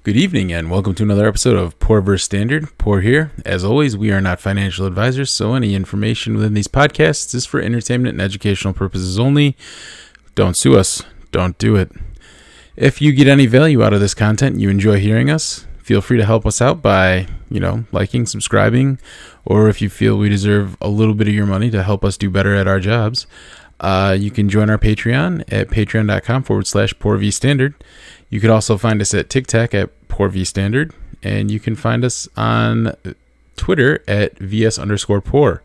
Good evening and welcome to another episode of Poor vs. Standard. Poor here. As always, we are not financial advisors, so any information within these podcasts is for entertainment and educational purposes only. Don't sue us. Don't do it. If you get any value out of this content and you enjoy hearing us, feel free to help us out by, liking, subscribing, or if you feel we deserve a little bit of your money to help us do better at our jobs, you can join our Patreon at patreon.com/poorvstandard. You could also find us at TikTok at poorvstandard, and you can find us on Twitter at vs_poor.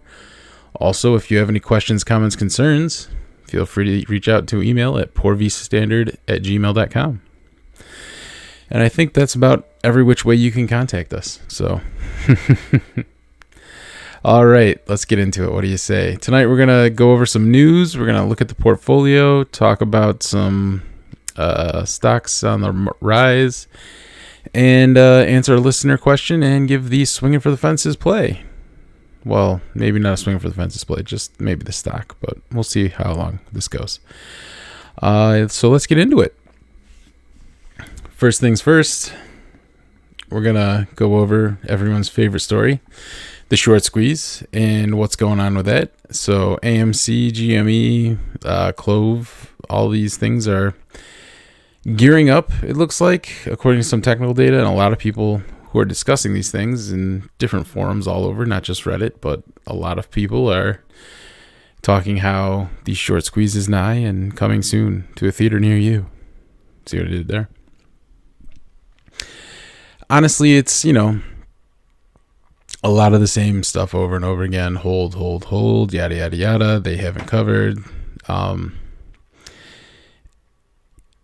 Also, if you have any questions, comments, concerns, feel free to reach out to email at poorvstandard@gmail.com. And I think that's about every which way you can contact us. So, all right, let's get into it. What do you say? Tonight we're going to go over some news. We're going to look at the portfolio, talk about some stocks on the rise, and answer a listener question and give the swinging for the fences play. Well, maybe not a swinging for the fences play, just maybe the stock, but we'll see how long this goes. So let's get into it. First things first, we're going to go over everyone's favorite story, the short squeeze, and what's going on with that. So AMC, GME, Clove, all these things are gearing up, it looks like, according to some technical data, and a lot of people who are discussing these things in different forums all over, not just Reddit, but a lot of people are talking how the short squeeze is nigh and coming soon to a theater near you. See what I did there? Honestly, it's, a lot of the same stuff over and over again. Hold, yada, yada, yada. They haven't covered.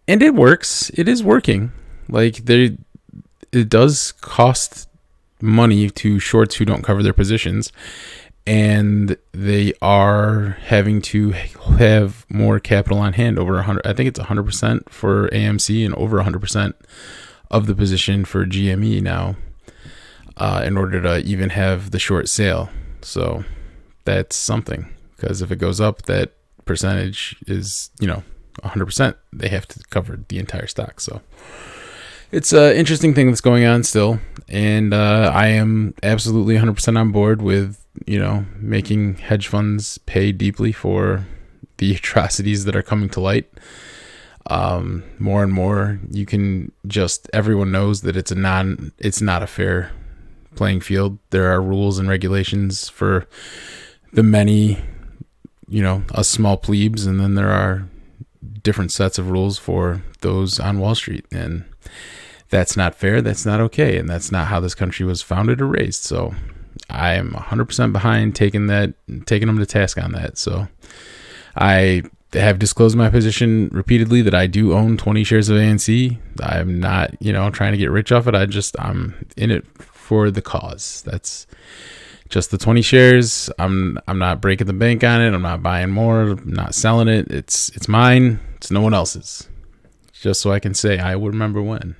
And it works. It is working. It does cost money to shorts who don't cover their positions. And they are having to have more capital on hand, over 100. I think it's 100% for AMC and over 100% of the position for GME now, in order to even have the short sale. So that's something, because if it goes up, that percentage is, 100%. They have to cover the entire stock. So it's an interesting thing that's going on still. And I am absolutely 100% on board with, making hedge funds pay deeply for the atrocities that are coming to light. More and more, everyone knows that it's not a fair playing field. There are rules and regulations for the many, us small plebes, and then there are different sets of rules for those on Wall Street, and that's not fair. That's not okay, and that's not how this country was founded or raised. So I am 100% behind taking them to task on that. So I have disclosed my position repeatedly that I do own 20 shares of ANC. I'm not, trying to get rich off it. I'm in it for the cause. That's just the 20 shares. I'm not breaking the bank on it. I'm not buying more. I'm not selling it. It's mine. It's no one else's. Just so I can say I would remember when.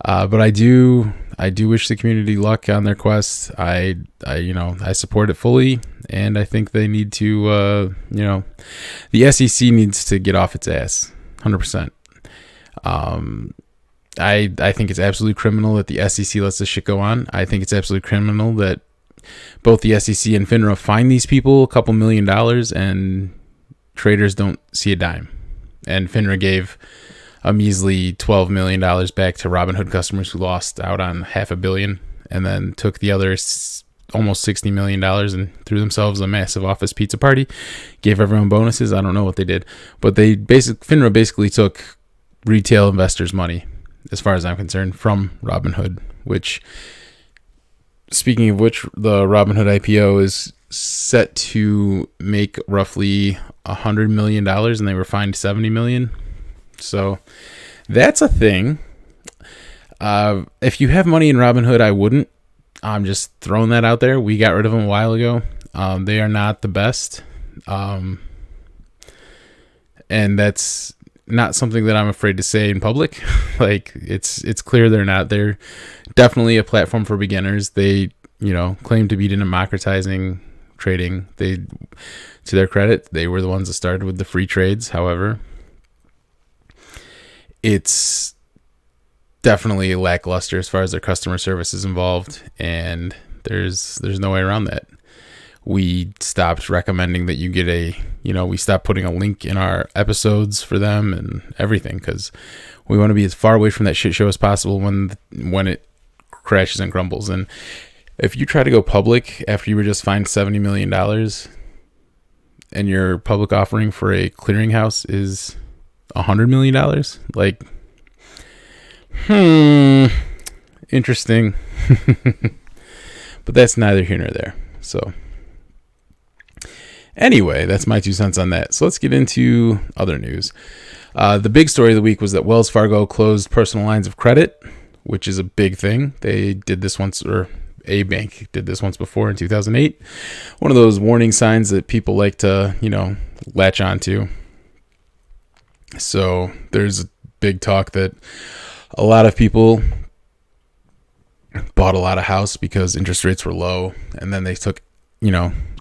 But I do wish the community luck on their quest. I support it fully, and I think they need to, the SEC needs to get off its ass, 100%. I think it's absolutely criminal that the SEC lets this shit go on. I think it's absolutely criminal that both the SEC and FINRA fine these people a couple $1 million and traders don't see a dime. And FINRA gave a measly $12 million back to Robinhood customers who lost out on $500 million, and then took the other almost $60 million and threw themselves a massive office pizza party, gave everyone bonuses. I don't know what they did, but FINRA basically took retail investors' money, as far as I'm concerned, from Robinhood, which, speaking of which, the Robinhood IPO is set to make roughly $100 million, and they were fined $70 million. So that's a thing. If you have money in Robinhood, I wouldn't. I'm just throwing that out there. We got rid of them a while ago. They are not the best. And that's not something that I'm afraid to say in public. It's clear they're not. They're definitely a platform for beginners. They, claim to be democratizing trading. To their credit, they were the ones that started with the free trades. However, it's definitely lackluster as far as their customer service is involved, and there's no way around that. We stopped recommending that you get we stopped putting a link in our episodes for them and everything, because we want to be as far away from that shit show as possible when it crashes and crumbles. And if you try to go public after you were just fined $70 million and your public offering for a clearinghouse is $100 million, like, interesting. But that's neither here nor there. So anyway, that's my 2 cents on that. So let's get into other news. The big story of the week was that Wells Fargo closed personal lines of credit, which is a big thing. They did this once, or a bank did this once before in 2008. One of those warning signs that people like to, latch onto. So there's a big talk that a lot of people bought a lot of house because interest rates were low, and then they took,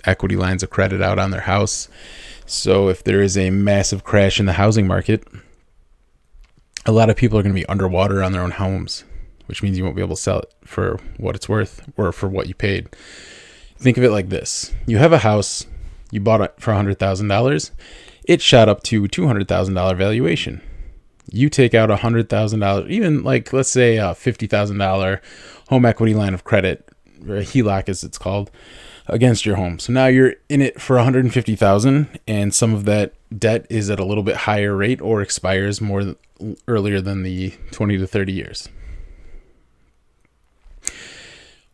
equity lines of credit out on their house. So if there is a massive crash in the housing market, a lot of people are going to be underwater on their own homes, which means you won't be able to sell it for what it's worth or for what you paid. Think of it like this. You have a house, you bought it for $100,000. It shot up to $200,000 valuation. You take out $100,000, even like, let's say a $50,000 home equity line of credit, or a HELOC as it's called, against your home. So now you're in it for $150,000, and some of that debt is at a little bit higher rate or expires earlier than the 20 to 30 years.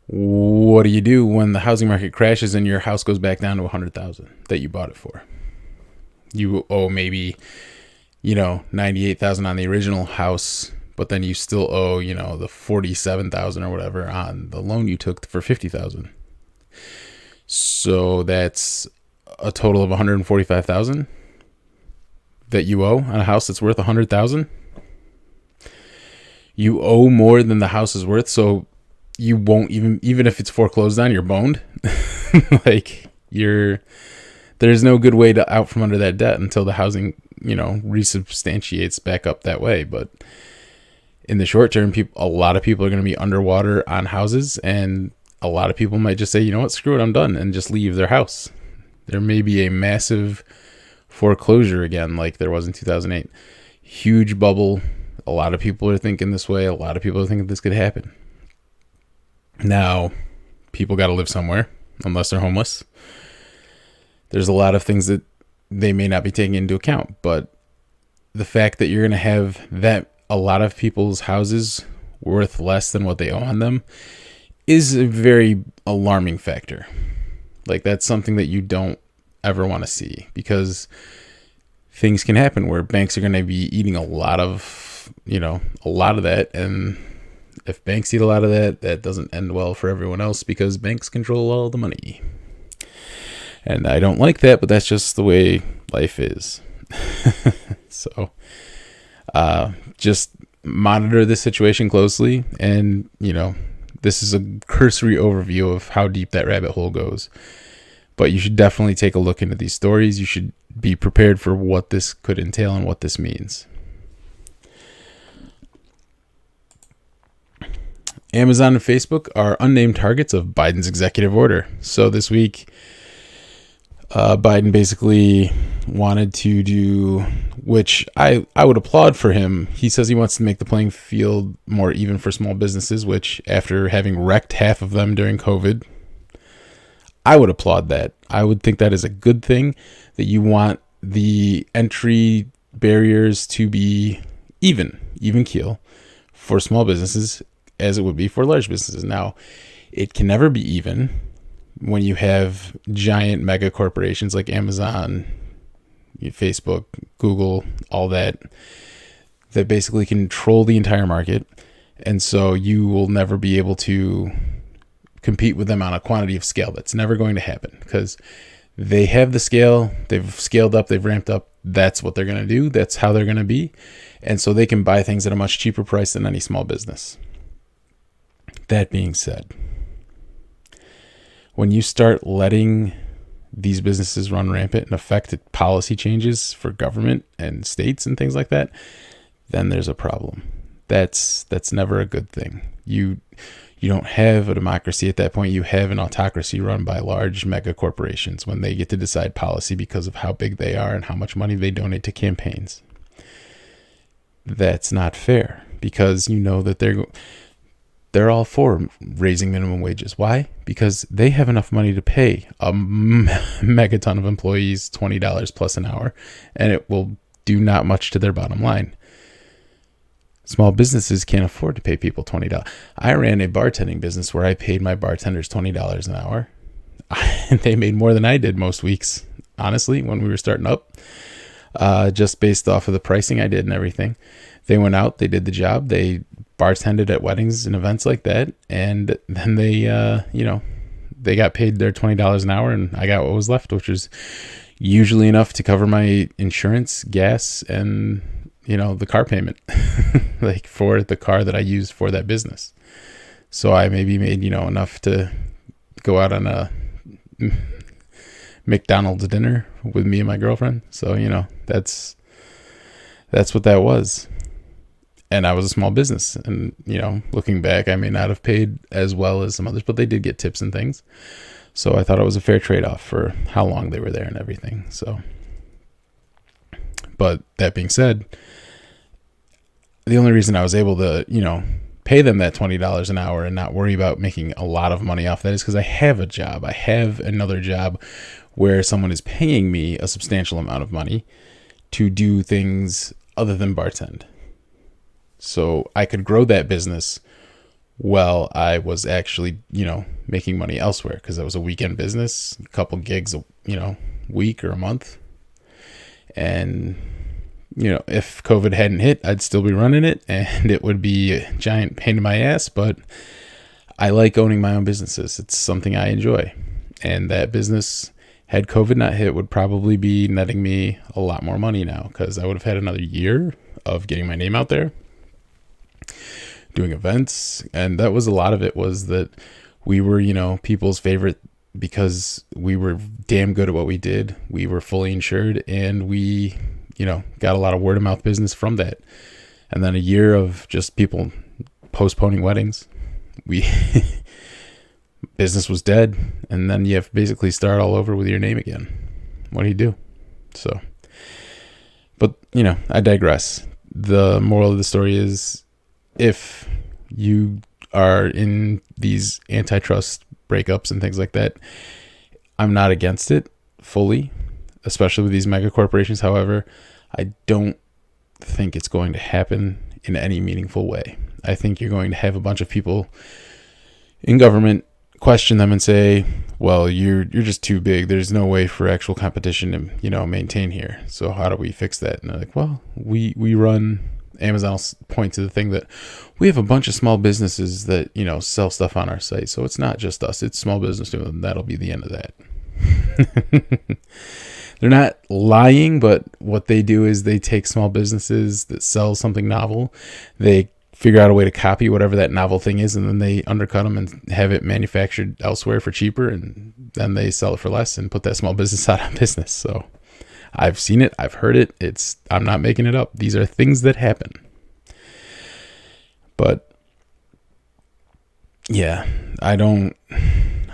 What do you do when the housing market crashes and your house goes back down to $100,000 that you bought it for? You owe maybe, $98,000 on the original house, but then you still owe, the $47,000 or whatever on the loan you took for $50,000. So that's a total of $145,000 that you owe on a house that's worth $100,000. You owe more than the house is worth, so you won't even if it's foreclosed on, you're boned. There's no good way to out from under that debt until the housing, resubstantiates back up that way. But in the short term, a lot of people are going to be underwater on houses, and a lot of people might just say, you know what, screw it, I'm done, and just leave their house. There may be a massive foreclosure again, like there was in 2008. Huge bubble. A lot of people are thinking this way. A lot of people are thinking this could happen. Now, people got to live somewhere, unless they're homeless. There's a lot of things that they may not be taking into account, but the fact that you're going to have a lot of people's houses worth less than what they owe on them is a very alarming factor. Like, that's something that you don't ever want to see, because things can happen where banks are going to be eating a lot of that. And if banks eat a lot of that, that doesn't end well for everyone else, because banks control all the money. And I don't like that, but that's just the way life is. So, just monitor this situation closely. And, this is a cursory overview of how deep that rabbit hole goes. But you should definitely take a look into these stories. You should be prepared for what this could entail and what this means. Amazon and Facebook are unnamed targets of Biden's executive order. So this week, Biden basically wanted to do, which I would applaud for him. He says he wants to make the playing field more even for small businesses, which, after having wrecked half of them during COVID, I would applaud that. I would think that is a good thing, that you want the entry barriers to be even keel for small businesses as it would be for large businesses. Now, it can never be even when you have giant mega corporations like Amazon, Facebook, Google, all that basically control the entire market. And so you will never be able to compete with them on a quantity of scale. That's never going to happen, because they have the scale, they've scaled up, they've ramped up. That's what they're going to do. That's how they're going to be. And so they can buy things at a much cheaper price than any small business. That being said, when you start letting these businesses run rampant and affect policy changes for government and states and things like that, then there's a problem. That's never a good thing. You don't have a democracy at that point. You have an autocracy run by large mega corporations when they get to decide policy because of how big they are and how much money they donate to campaigns. That's not fair, because you know that they're all for raising minimum wages. Why? Because they have enough money to pay a megaton of employees $20 plus an hour, and it will do not much to their bottom line. Small businesses can't afford to pay people $20. I ran a bartending business where I paid my bartenders $20 an hour. They made more than I did most weeks, honestly, when we were starting up, just based off of the pricing I did and everything. They went out, they did the job, they bartended at weddings and events like that, and then they, they got paid their $20 an hour, and I got what was left, which was usually enough to cover my insurance, gas, and the car payment, like for the car that I used for that business. So I maybe made, enough to go out on a McDonald's dinner with me and my girlfriend. So, that's what that was. And I was a small business, and, looking back, I may not have paid as well as some others, but they did get tips and things. So I thought it was a fair trade-off for how long they were there and everything. So, but that being said, the only reason I was able to, pay them that $20 an hour and not worry about making a lot of money off that is because I have a job. I have another job where someone is paying me a substantial amount of money to do things other than bartend. So I could grow that business while I was actually, making money elsewhere, because that was a weekend business, a couple gigs, week or a month. And if COVID hadn't hit, I'd still be running it, and it would be a giant pain in my ass, but I like owning my own businesses. It's something I enjoy. And that business, had COVID not hit, would probably be netting me a lot more money now, because I would have had another year of getting my name out there, doing events. And that was a lot of it, was that we were, people's favorite because we were damn good at what we did. We were fully insured, and we got a lot of word of mouth business from that. And then a year of just people postponing weddings, business was dead. And then you have to basically start all over with your name again. What do you do? So, but I digress. The moral of the story is, if you are in these antitrust breakups and things like that, I'm not against it fully, especially with these mega corporations. However, I don't think it's going to happen in any meaningful way. I think you're going to have a bunch of people in government question them and say, well, you're just too big. There's no way for actual competition to, maintain here. So how do we fix that? And they're like, well, we run, Amazon will point to the thing that we have a bunch of small businesses that, sell stuff on our site. So it's not just us, it's small business, and that'll be the end of that. They're not lying, but what they do is they take small businesses that sell something novel, they figure out a way to copy whatever that novel thing is, and then they undercut them and have it manufactured elsewhere for cheaper, and then they sell it for less and put that small business out of business. So I've seen it, I've heard it. I'm not making it up. These are things that happen. But yeah,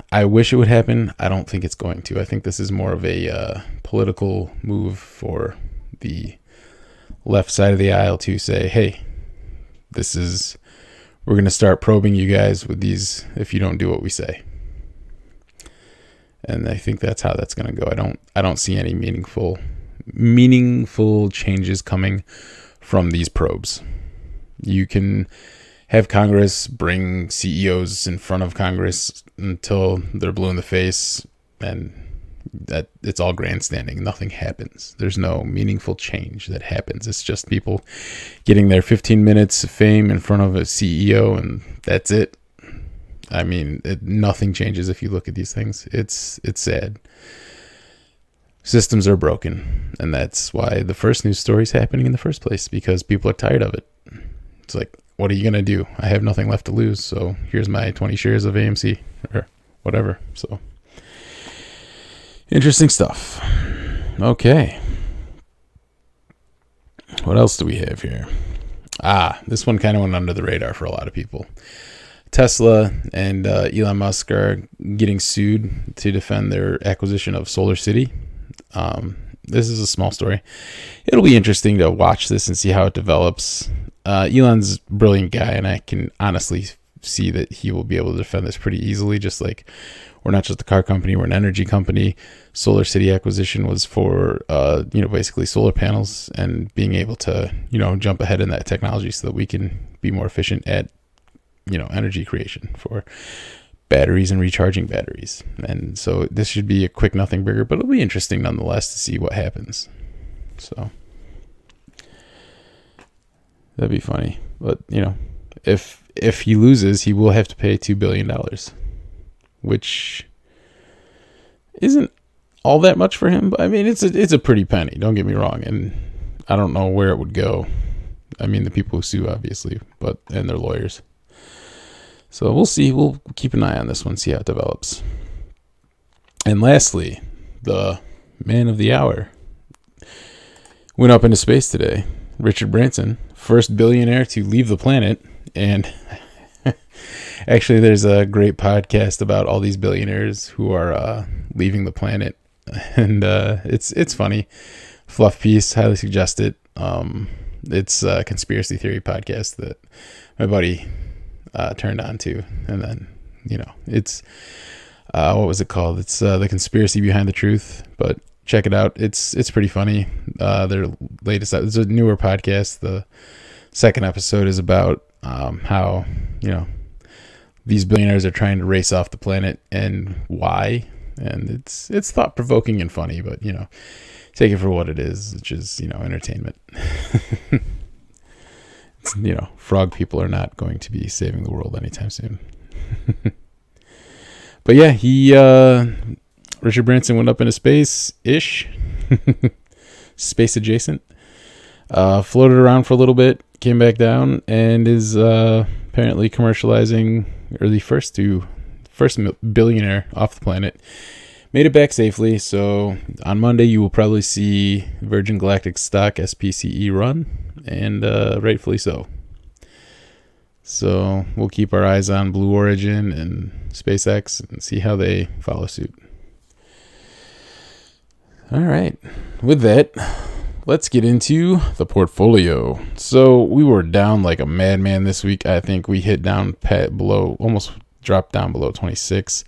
I wish it would happen. I don't think it's going to. I think this is more of a political move for the left side of the aisle to say, hey, we're going to start probing you guys with these if you don't do what we say. And I think that's how that's going to go. I don't see any meaningful changes coming from these probes. You can have Congress bring CEOs in front of Congress until they're blue in the face, and that it's all grandstanding. Nothing happens. There's no meaningful change that happens. It's just people getting their 15 minutes of fame in front of a CEO, and that's it. I mean, nothing changes if you look at these things. It's sad. Systems are broken, and that's why the first news story is happening in the first place, because people are tired of it. It's like, what are you going to do? I have nothing left to lose, so here's my 20 shares of AMC or whatever. So interesting stuff. Okay. What else do we have here? This one kind of went under the radar for a lot of people. Tesla and Elon Musk are getting sued to defend their acquisition of Solar City. This is a small story. It'll be interesting to watch this and see how it develops. Elon's a brilliant guy, and I can honestly see that he will be able to defend this pretty easily. Just like we're not just a car company, we're an energy company. Solar City acquisition was for, basically solar panels and being able to, jump ahead in that technology so that we can be more efficient at, energy creation for batteries and recharging batteries. And so this should be a quick nothing burger, but it'll be interesting nonetheless to see what happens. So that'd be funny. But, if he loses, he will have to pay $2 billion, which isn't all that much for him. But I mean, it's a pretty penny, don't get me wrong. And I don't know where it would go. I mean, the people who sue, obviously, and their lawyers. So we'll see. We'll keep an eye on this one, see how it develops. And lastly, the man of the hour went up into space today. Richard Branson, first billionaire to leave the planet. And actually, there's a great podcast about all these billionaires who are leaving the planet. And it's funny. Fluff piece, highly suggest it. It's a conspiracy theory podcast that my buddy turned on to, and then it's what was it called? It's the conspiracy behind the truth. But check it out. It's pretty funny. Their latest, it's a newer podcast. The second episode is about how these billionaires are trying to race off the planet and why. And it's thought provoking and funny, but take it for what it is, which is entertainment. Frog people are not going to be saving the world anytime soon. But yeah, Richard Branson went up into space-ish, space adjacent, floated around for a little bit, came back down, and is apparently commercializing, or the first billionaire off the planet. Made it back safely, so on Monday you will probably see Virgin Galactic stock SPCE run, and rightfully so. So we'll keep our eyes on Blue Origin and SpaceX and see how they follow suit. All right, with that, let's get into the portfolio. So we were down like a madman this week. I think we hit down below, almost dropped down below 26,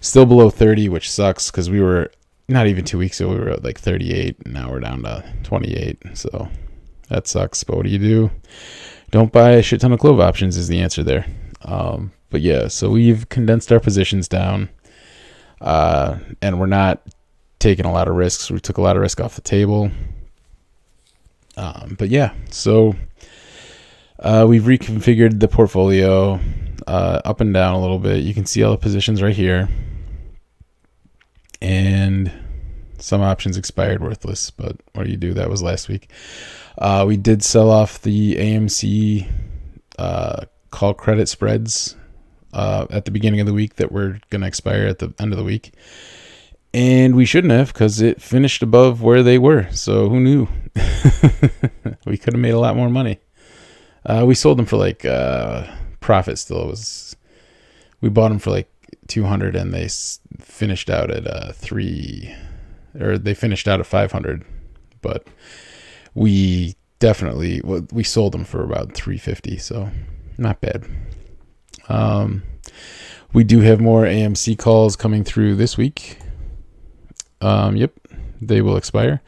still below 30, which sucks because we were not even 2 weeks ago, we were at like 38, and now we're down to 28. So that sucks. But what do? Don't buy a shit ton of clove options is the answer there. But yeah, so we've condensed our positions down, and we're not taking a lot of risks. We took a lot of risk off the table. But yeah, so we've reconfigured the portfolio up and down a little bit. You can see all the positions right here. And some options expired worthless, but what do you do? That was last week. We did sell off the AMC call credit spreads at the beginning of the week that were going to expire at the end of the week. And we shouldn't have, because it finished above where they were. So who knew? We could have made a lot more money. We sold them for like profit still. We bought them for like 200 and they finished out at 3, or they finished out at 500. But we sold them for about 350. So not bad. We do have more AMC calls coming through this week. Yep, they will expire.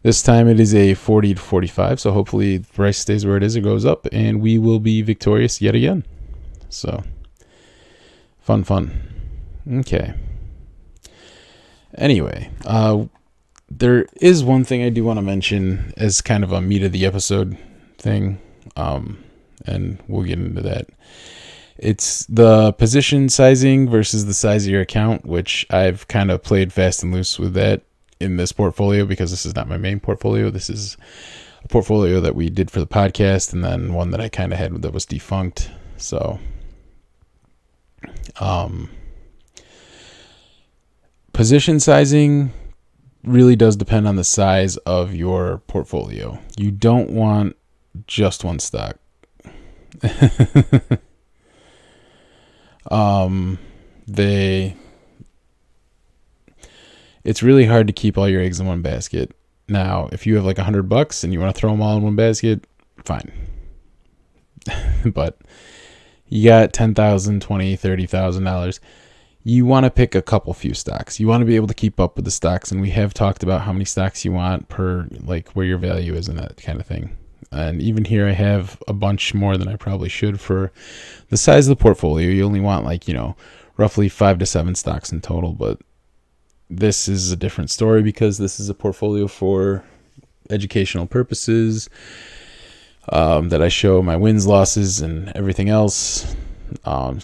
This time it is a 40 to 45, so hopefully the price stays where it is or goes up, and we will be victorious yet again. So, fun. Okay. Anyway, there is one thing I do want to mention as kind of a meat of the episode thing, and we'll get into that. It's the position sizing versus the size of your account, which I've kind of played fast and loose with that in this portfolio because this is not my main portfolio. This is a portfolio that we did for the podcast, and then one that I kind of had that was defunct. So, position sizing really does depend on the size of your portfolio. You don't want just one stock. They It's really hard to keep all your eggs in one basket. Now, if you have like $100 and you want to throw them all in one basket, fine. But you got $10,000, $20,000, $30,000. You want to pick a couple few stocks. You want to be able to keep up with the stocks, and we have talked about how many stocks you want per, like, where your value is and that kind of thing. And even here I have a bunch more than I probably should for the size of the portfolio. You only want, like, roughly 5 to 7 stocks in total, but this is a different story because this is a portfolio for educational purposes, that I show my wins, losses, and everything else,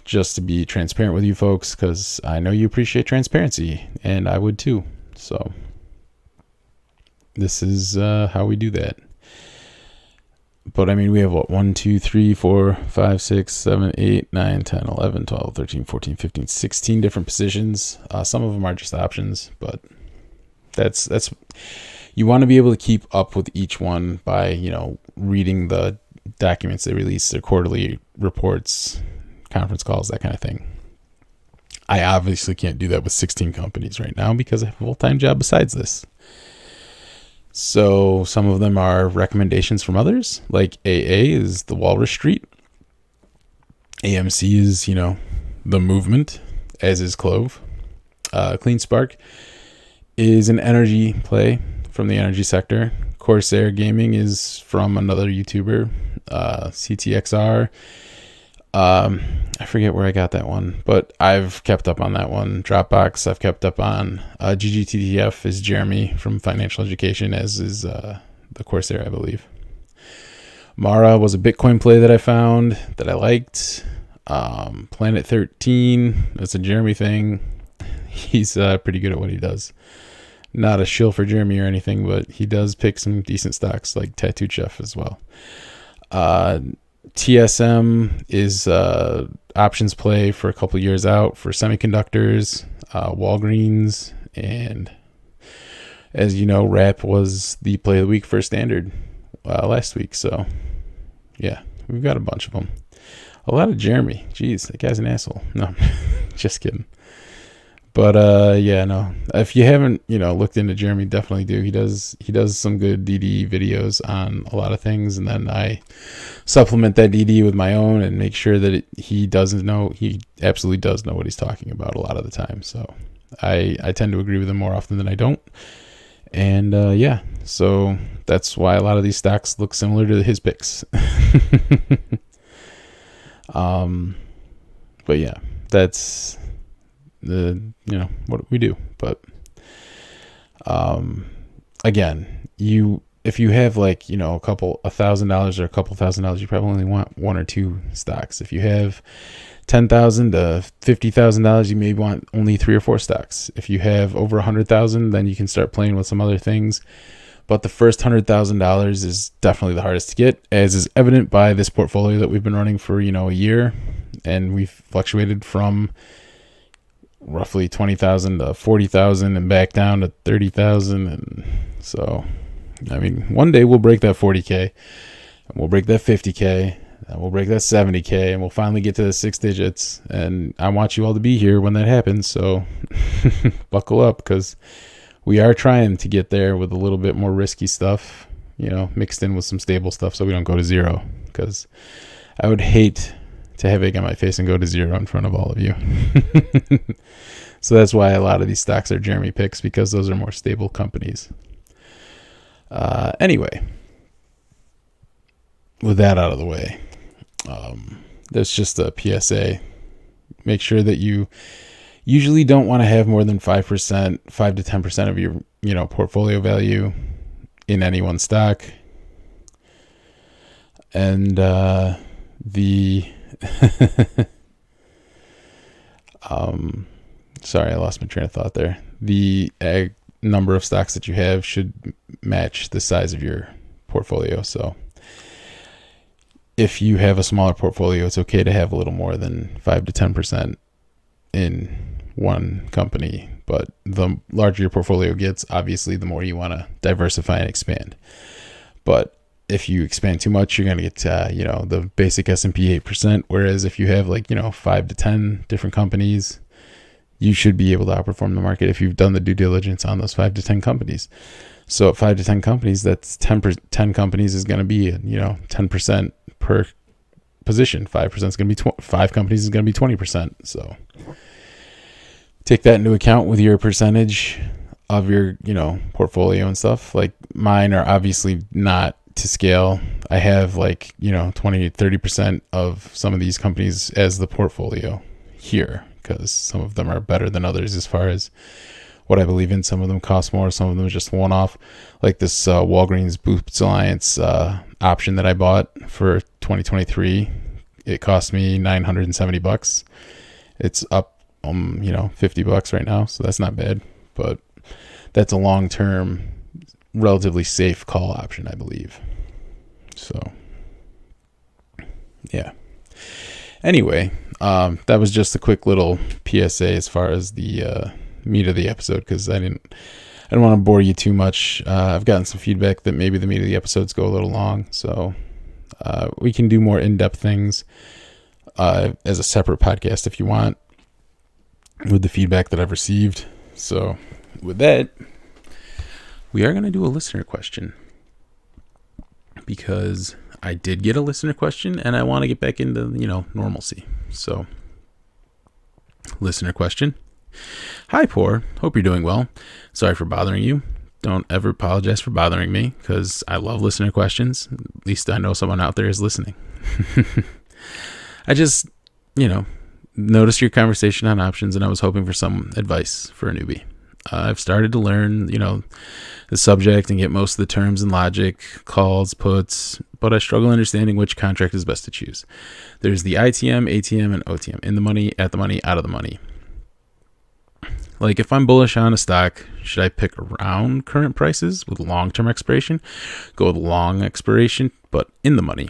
just to be transparent with you folks, because I know you appreciate transparency, and I would too. So this is how we do that. But I mean, we have what, 1, 2, 3, 4, 5, 6, 7, 8, 9, 10, 11, 12, 13, 14, 15, 16 different positions. Some of them are just options, but that's you want to be able to keep up with each one by, reading the documents they release, their quarterly reports, conference calls, that kind of thing. I obviously can't do that with 16 companies right now because I have a full-time job besides this. So some of them are recommendations from others, like AA is the Walrus Street. AMC is, the movement, as is Clove. Clean Spark is an energy play from the energy sector. Corsair Gaming is from another YouTuber. CTXR. I forget where I got that one, but I've kept up on that one. Dropbox, I've kept up on. GGTTF is Jeremy from Financial Education, as is the Corsair, I believe. Mara was a Bitcoin play that I found that I liked. Planet 13, that's a Jeremy thing. He's pretty good at what he does. Not a shill for Jeremy or anything, but he does pick some decent stocks like Tattooed Chef as well. TSM is options play for a couple years out for semiconductors, Walgreens, and as you know, RAP was the play of the week for Standard last week. So yeah, we've got a bunch of them. A lot of Jeremy. Jeez, that guy's an asshole. No, just kidding. But yeah, no. If you haven't, looked into Jeremy, definitely do. He does some good DD videos on a lot of things, and then I supplement that DD with my own and make sure that he absolutely does know what he's talking about a lot of the time. So I tend to agree with him more often than I don't. And yeah, so that's why a lot of these stocks look similar to his picks. But yeah, that's what we do. But again, if you have like $1,000 or a couple $1,000, you probably only want 1 or 2 stocks. If you have $10,000 to $50,000, you may want only 3 or 4 stocks. If you have over $100,000, then you can start playing with some other things. But the first $100,000 is definitely the hardest to get, as is evident by this portfolio that we've been running for a year, and we've fluctuated from roughly 20,000 to 40,000 and back down to 30,000. And so, I mean, one day we'll break that 40K, and we'll break that 50K, and we'll break that 70K, and we'll finally get to the 6 digits. And I want you all to be here when that happens. So buckle up, because we are trying to get there with a little bit more risky stuff, mixed in with some stable stuff, so we don't go to zero, because I would hate to have egg on my face and go to zero in front of all of you. So that's why a lot of these stocks are Jeremy picks, because those are more stable companies. Anyway, with that out of the way, that's just a PSA. Make sure that you usually don't want to have more than 5%, 5 to 10% of your, portfolio value in any one stock. And sorry, I lost my train of thought there. The number of stocks that you have should match the size of your portfolio. So if you have a smaller portfolio, it's okay to have a little more than 5 to 10% in one company. But the larger your portfolio gets, obviously, the more you want to diversify and expand. But if you expand too much, you're going to get, the basic S&P 8%. Whereas if you have 5 to 10 different companies, you should be able to outperform the market if you've done the due diligence on those 5 to 10 companies. So at 5 to 10 companies, that's 10 companies is going to be, 10% per position. 5% is going to be 5 companies is going to be 20%. So take that into account with your percentage of your, portfolio and stuff. Like mine are obviously not to scale. I have 20, 30% of some of these companies as the portfolio here, because some of them are better than others as far as what I believe in. Some of them cost more. Some of them are just one-off. Like this Walgreens Boots Alliance option that I bought for 2023. It cost me $970. It's up, $50 right now. So that's not bad. But that's a long-term, relatively safe call option, I believe. So, yeah. Anyway, that was just a quick little PSA as far as the meat of the episode, because I don't want to bore you too much. I've gotten some feedback that maybe the meat of the episodes go a little long, so we can do more in-depth things as a separate podcast if you want, with the feedback that I've received. So with that, we are going to do a listener question, because I did get a listener question and I want to get back into, normalcy. So, listener question. Hi, Poor. Hope you're doing well. Sorry for bothering you. Don't ever apologize for bothering me, because I love listener questions. At least I know someone out there is listening. I just, noticed your conversation on options, and I was hoping for some advice for a newbie. I've started to learn, the subject and get most of the terms and logic, calls, puts, but I struggle understanding which contract is best to choose. There's the ITM, ATM, and OTM. In the money, at the money, out of the money. Like if I'm bullish on a stock, should I pick around current prices with long-term expiration? Go with long expiration, but in the money.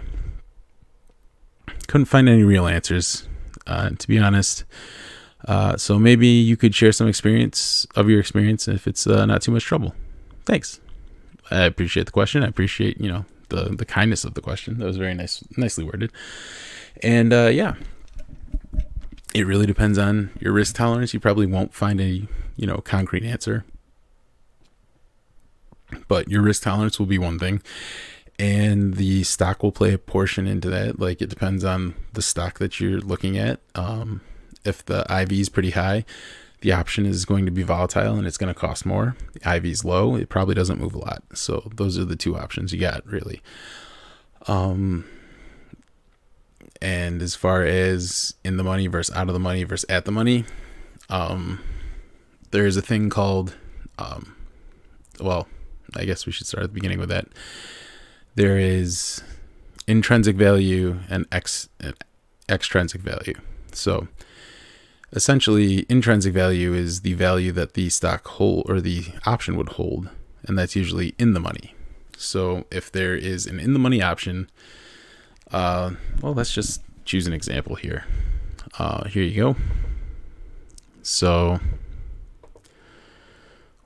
Couldn't find any real answers, to be honest. So maybe you could share some of your experience if it's not too much trouble. Thanks. I appreciate the question. I appreciate, the kindness of the question. That was very nicely worded. And yeah, it really depends on your risk tolerance. You probably won't find a, concrete answer, but your risk tolerance will be one thing, and the stock will play a portion into that. Like it depends on the stock that you're looking at. If the IV is pretty high, the option is going to be volatile and it's going to cost more. The IV is low, it probably doesn't move a lot. So those are the two options you got, really. And as far as in the money versus out of the money versus at the money, there's a thing called, well, I guess we should start at the beginning with that. There is intrinsic value and extrinsic value. So essentially, intrinsic value is the value that the stock hold or the option would hold, and that's usually in the money. So if there is an in the money option, well, let's just choose an example here. Here you go. So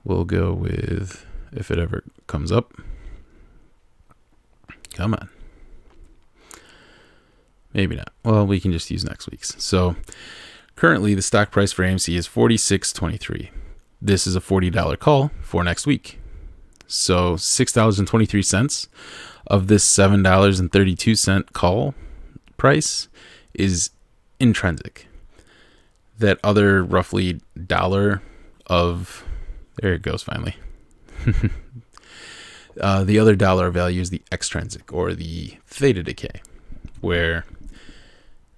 we'll go with, if it ever comes up. Come on. Maybe not. Well, we can just use next week's. So currently, the stock price for AMC is $46.23. This is a $40 call for next week. So $6.23 of this $7.32 call price is intrinsic. That other roughly dollar of, there it goes finally. The other dollar value is the extrinsic, or the theta decay, where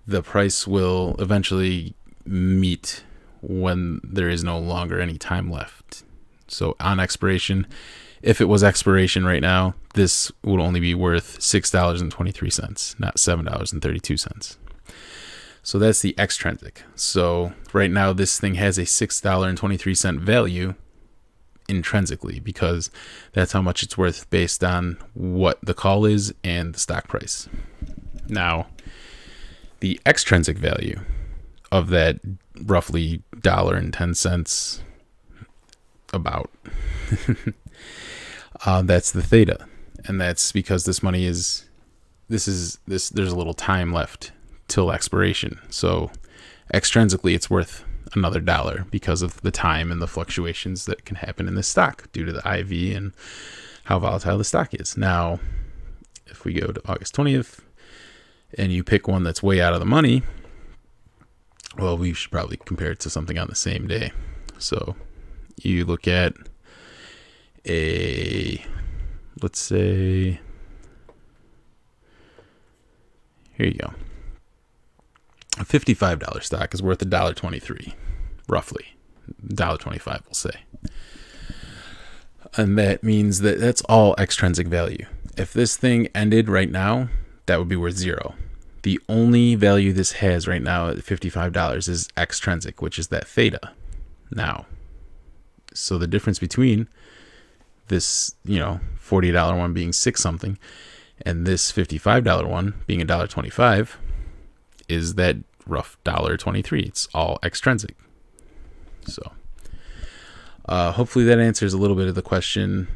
the price will eventually meet when there is no longer any time left. So on expiration, if it was expiration right now, this would only be worth $6.23, not $7.32. So that's the extrinsic. So right now, this thing has a $6.23 value intrinsically, because that's how much it's worth based on what the call is and the stock price. Now, the extrinsic value of that roughly $1.10 about, that's the theta. And that's because there's a little time left till expiration. So extrinsically, it's worth another dollar because of the time and the fluctuations that can happen in this stock due to the IV and how volatile the stock is. Now, if we go to August 20th and you pick one that's way out of the money, well, we should probably compare it to something on the same day. So you look at let's say, here you go. A $55 stock is worth $1.23, roughly. $1.25, we'll say. And that means that that's all extrinsic value. If this thing ended right now, that would be worth $0. The only value this has right now at $55 is extrinsic, which is that theta. Now, so the difference between this, $40 one being 6 something and this $55 one being $1.25 is that rough $1.23. It's all extrinsic. So hopefully that answers a little bit of the question.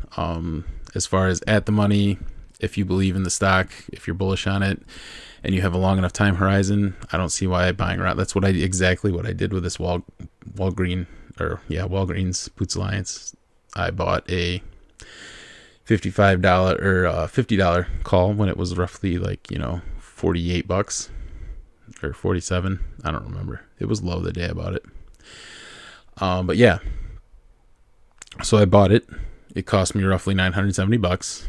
As far as at the money, if you believe in the stock, if you're bullish on it and you have a long enough time horizon, I don't see why buying around. That's exactly what I did with this Walgreens Boots Alliance. I bought a $55 or $50 call when it was roughly $48 or 47. I don't remember. It was low the day I bought it. But yeah, so I bought it. It cost me roughly $970,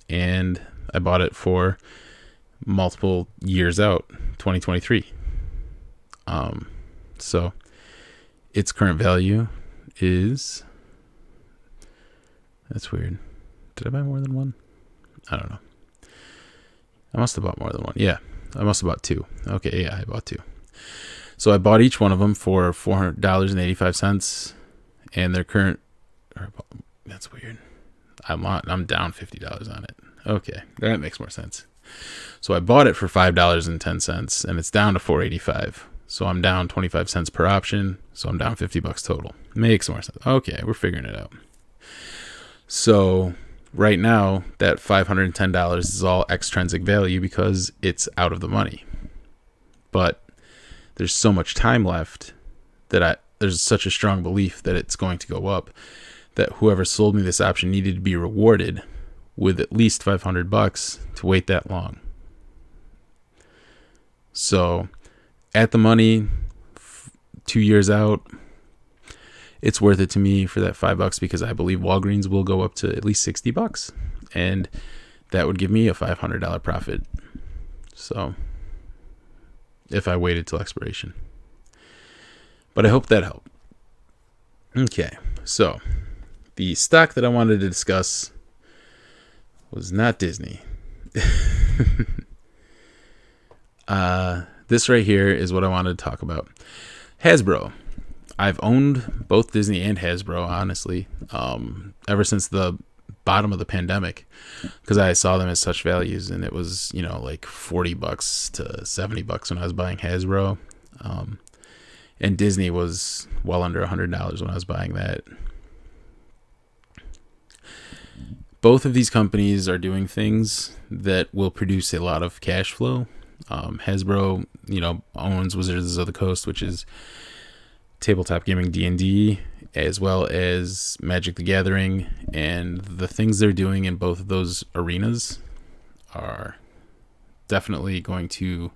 and I bought it for multiple years out, 2023. So its current value is, that's weird. Did I buy more than one? I don't know. I must have bought more than one. Yeah, I must have bought 2. Okay, yeah, I bought 2. So I bought each one of them for $400.85, and their current, that's weird. I'm down $50 on it. Okay, that makes more sense. So I bought it for $5.10, and it's down to $4.85. So I'm down 25 cents per option. So I'm down $50 total. Makes more sense. Okay, we're figuring it out. So right now, that $510 is all extrinsic value because it's out of the money. But there's so much time left that there's such a strong belief that it's going to go up that whoever sold me this option needed to be rewarded with at least $500 to wait that long. So at the money, 2 years out, it's worth it to me for that $5 because I believe Walgreens will go up to at least $60, and that would give me a $500 profit. So if I waited till expiration, but I hope that helped. Okay, so the stock that I wanted to discuss was not Disney. This right here is what I wanted to talk about. Hasbro. I've owned both Disney and Hasbro, honestly, ever since the bottom of the pandemic, because I saw them as such values, and it was, like $40 to $70 when I was buying Hasbro. And Disney was well under $100 when I was buying that. Both of these companies are doing things that will produce a lot of cash flow. Hasbro, owns Wizards of the Coast, which is tabletop gaming D&D, as well as Magic the Gathering, and the things they're doing in both of those arenas are definitely going to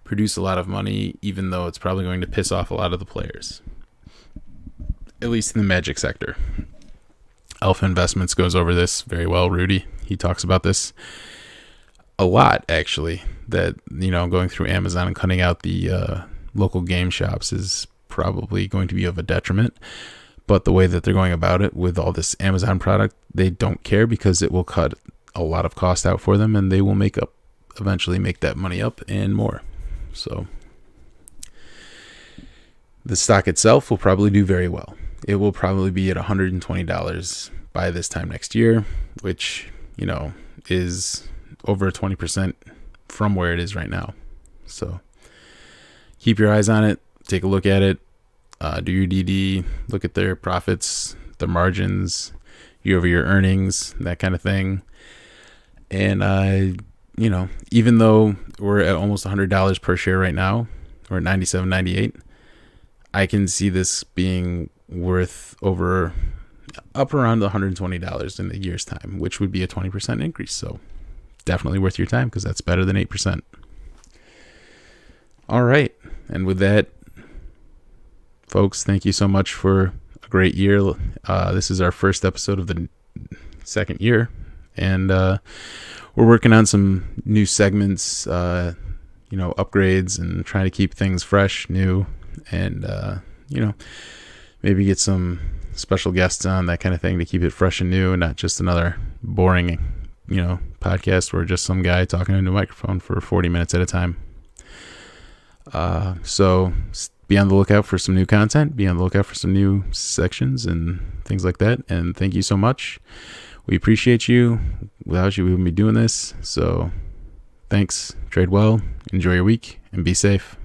produce a lot of money, even though it's probably going to piss off a lot of the players, at least in the Magic sector. Alpha Investments goes over this very well. Rudy, he talks about this a lot, actually, that going through Amazon and cutting out the local game shops is probably going to be of a detriment. But the way that they're going about it with all this Amazon product, they don't care because it will cut a lot of cost out for them, and they will eventually make that money up and more. So the stock itself will probably do very well. It will probably be at $120 by this time next year, which, is over 20% from where it is right now. So keep your eyes on it. Take a look at it. Do your DD. Look at their profits, their margins. year-over-year earnings, that kind of thing. And even though we're at almost $100 per share right now, or 97.98, I can see this being worth up around $120 in a year's time, which would be a 20% increase. So definitely worth your time, because that's better than 8%. All right. And with that, folks, thank you so much for a great year. This is our first episode of the second year, and we're working on some new segments, upgrades, and trying to keep things fresh, new, and maybe get some special guests on, that kind of thing, to keep it fresh and new, and not just another boring podcast where just some guy talking into a microphone for 40 minutes at a time. So be on the lookout for some new content, be on the lookout for some new sections and things like that. And thank you so much. We appreciate you. Without you, we wouldn't be doing this. So thanks. Trade well. Enjoy your week and be safe.